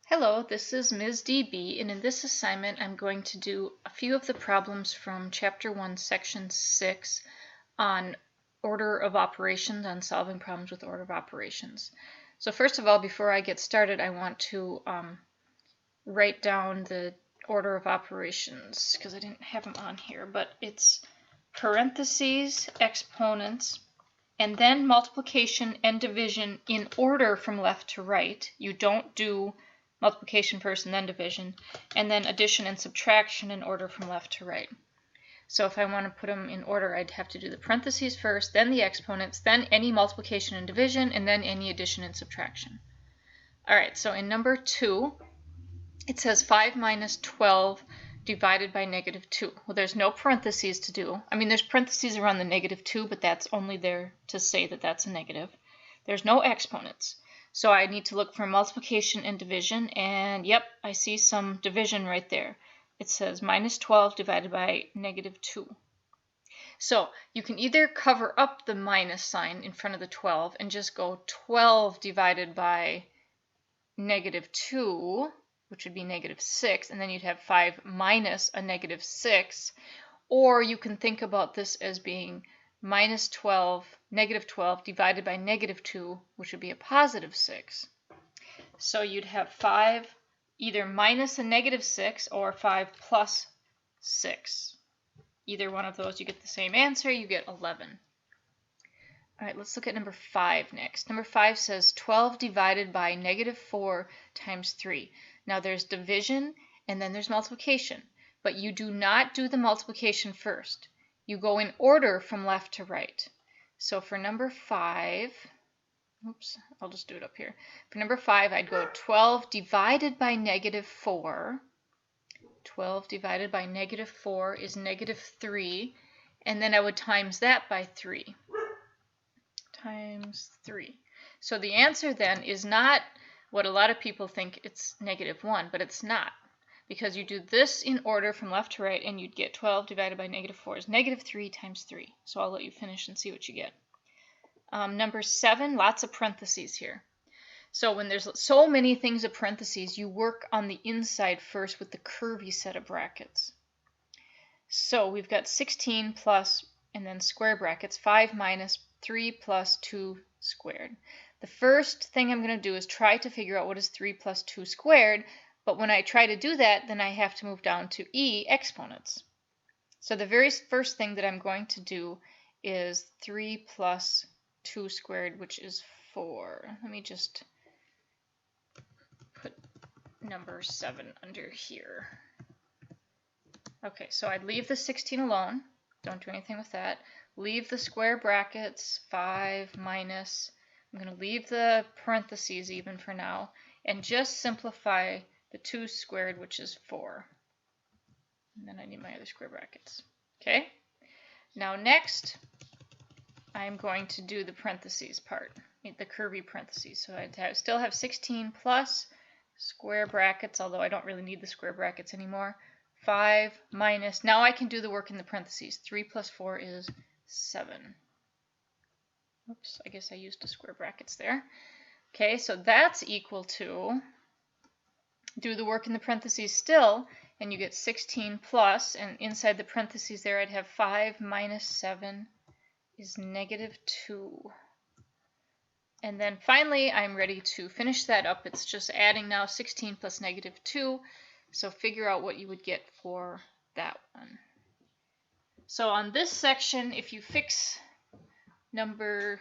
Hello, this is Ms. DB, and in this assignment I'm going to do a few of the problems from Chapter 1, Section 6 on order of operations, on solving problems with order of operations. So first of all, before I get started, I want to write down the order of operations, because I didn't have them on here, but it's parentheses, exponents, and then multiplication and division in order from left to right. You don't do multiplication first and then division, and then addition and subtraction in order from left to right. So if I want to put them in order, I'd have to do the parentheses first, then the exponents, then any multiplication and division, and then any addition and subtraction. Alright, so in number 2, it says 5 minus 12 divided by negative 2. Well, there's no parentheses to do. I mean, there's parentheses around the negative 2, but that's only there to say that that's a negative. There's no exponents. So I need to look for multiplication and division, and yep, I see some division right there. It says minus 12 divided by negative 2. So you can either cover up the minus sign in front of the 12 and just go 12 divided by negative 2, which would be negative 6, and then you'd have 5 minus a negative 6. Or you can think about this as being minus 12, negative 12 divided by negative 2, which would be a positive 6. So you'd have 5 either minus a negative 6 or 5 plus 6. Either one of those, you get the same answer, you get 11. All right, let's look at number 5 next. Number 5 says 12 divided by negative 4 times 3. Now there's division and then there's multiplication, but you do not do the multiplication first. You go in order from left to right. So for number 5, oops, I'll just do it up here. For number 5, I'd go 12 divided by negative 4. 12 divided by negative 4 is negative 3, and then I would times that by 3. Times 3. So the answer then is not what a lot of people think it's negative 1, but it's not. Because you do this in order from left to right, and you'd get 12 divided by negative 4 is negative 3 times 3. So I'll let you finish and see what you get. Number 7, lots of parentheses here. So when there's so many things of parentheses, you work on the inside first with the curvy set of brackets. So we've got 16 plus, and then square brackets, 5 minus 3 plus 2 squared. The first thing I'm going to do is try to figure out what is 3 plus 2 squared. But when I try to do that, then I have to move down to E, exponents. So the very first thing that I'm going to do is 3 plus 2 squared, which is 4. Let me just put number 7 under here. Okay, so I'd leave the 16 alone. Don't do anything with that. Leave the square brackets, 5 minus. I'm going to leave the parentheses even for now, and just simplify the 2 squared, which is 4. And then I need my other square brackets. Okay? Now next, I'm going to do the parentheses part, the curvy parentheses. So I still have 16 plus square brackets, although I don't really need the square brackets anymore. 5 minus, now I can do the work in the parentheses. 3 plus 4 is 7. Oops, I guess I used the square brackets there. Okay, so that's equal to, do the work in the parentheses still, and you get 16 plus, and inside the parentheses there I'd have 5 minus 7 is negative 2. And then finally I'm ready to finish that up. It's just adding now 16 plus negative 2, so figure out what you would get for that one. So on this section, if you fix number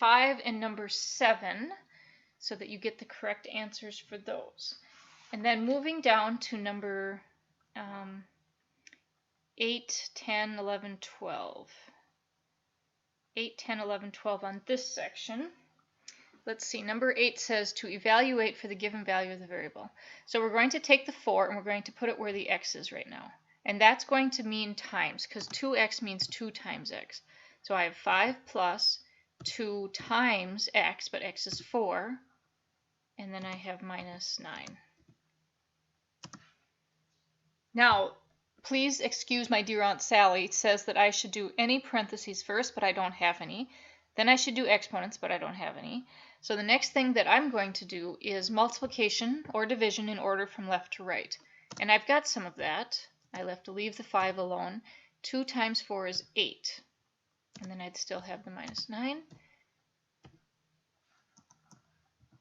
5 and number 7, so that you get the correct answers for those. And then moving down to number 8, 10, 11, 12. 8, 10, 11, 12 on this section. Let's see, number 8 says to evaluate for the given value of the variable. So we're going to take the 4 and we're going to put it where the x is right now. And that's going to mean times, because 2x means 2 times x. So I have 5 plus 2 times x, but x is 4. And then I have minus 9. Now, please excuse my dear Aunt Sally. It says that I should do any parentheses first, but I don't have any. Then I should do exponents, but I don't have any. So the next thing that I'm going to do is multiplication or division in order from left to right. And I've got some of that. I'll have to leave the 5 alone. 2 times 4 is 8. And then I'd still have the minus 9.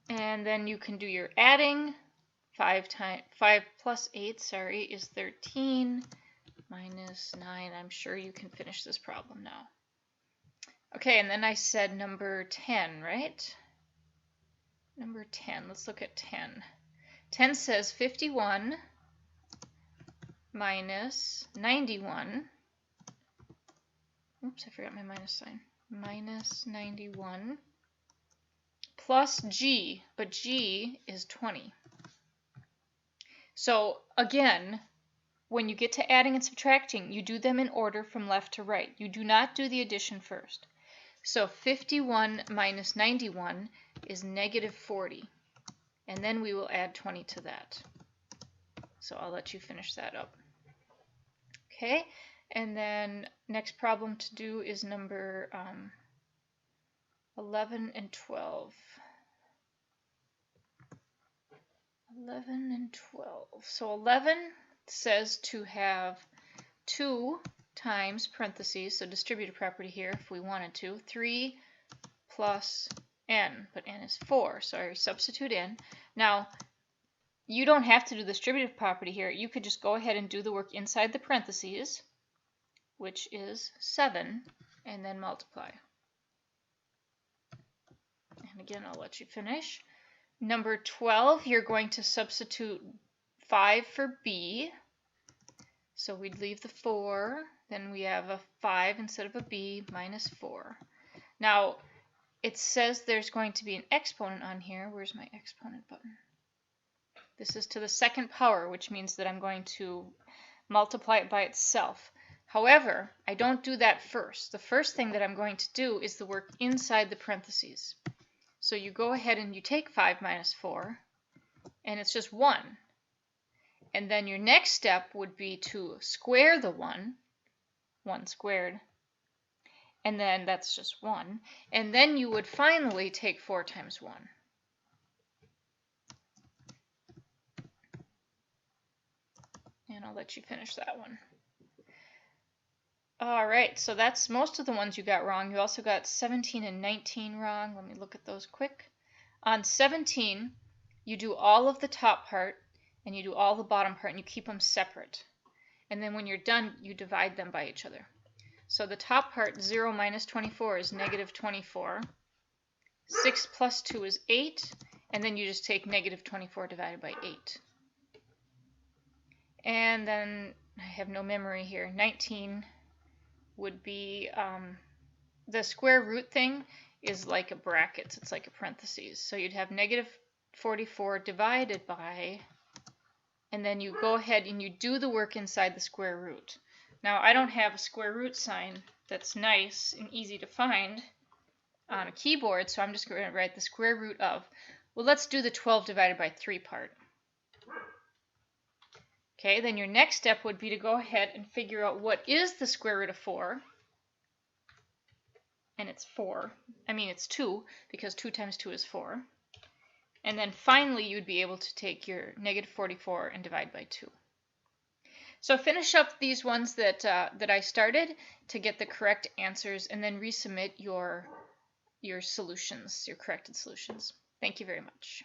And then you can do your adding. 5 plus 8, is 13. Minus 9. I'm sure you can finish this problem now. Okay, and then I said number 10, right? Number 10. Let's look at 10. 10 says 51 minus 91. Oops, I forgot my minus sign. Minus 91 plus g, but g is 20. So again, when you get to adding and subtracting, you do them in order from left to right. You do not do the addition first. So 51 minus 91 is negative 40. And then we will add 20 to that. So I'll let you finish that up. Okay, and then next problem to do is number 11 and 12. 11 and 12. So 11 says to have 2 times parentheses, so distributive property here if we wanted to, 3 plus n, but n is 4, so I substitute in. Now, you don't have to do the distributive property here. You could just go ahead and do the work inside the parentheses, which is 7, and then multiply. And again, I'll let you finish. Number 12, you're going to substitute 5 for b. So we'd leave the 4, then we have a 5 instead of a b, minus 4. Now, it says there's going to be an exponent on here. Where's my exponent button? This is to the second power, which means that I'm going to multiply it by itself. However, I don't do that first. The first thing that I'm going to do is the work inside the parentheses. So you go ahead and you take 5 minus 4, and it's just 1. And then your next step would be to square the 1 squared, and then that's just 1. And then you would finally take 4 times 1. And I'll let you finish that one. All right, so that's most of the ones you got wrong. You also got 17 and 19 wrong. Let me look at those quick. On 17, you do all of the top part, and you do all the bottom part, and you keep them separate. And then when you're done, you divide them by each other. So the top part, 0 minus 24, is negative 24. 6 plus 2 is 8, and then you just take negative 24 divided by 8. And then I have no memory here. 19 would be the square root thing is like a bracket. It's like a parentheses. So you'd have negative 44 divided by, and then you go ahead and you do the work inside the square root. Now I don't have a square root sign that's nice and easy to find on a keyboard, so I'm just going to write the square root of. Well, let's do the 12 divided by 3 part. Okay, then your next step would be to go ahead and figure out what is the square root of 4. And it's 4. I mean, it's 2, because 2 times 2 is 4. And then finally, you'd be able to take your negative 44 and divide by 2. So finish up these ones that I started to get the correct answers, and then resubmit your solutions, your corrected solutions. Thank you very much.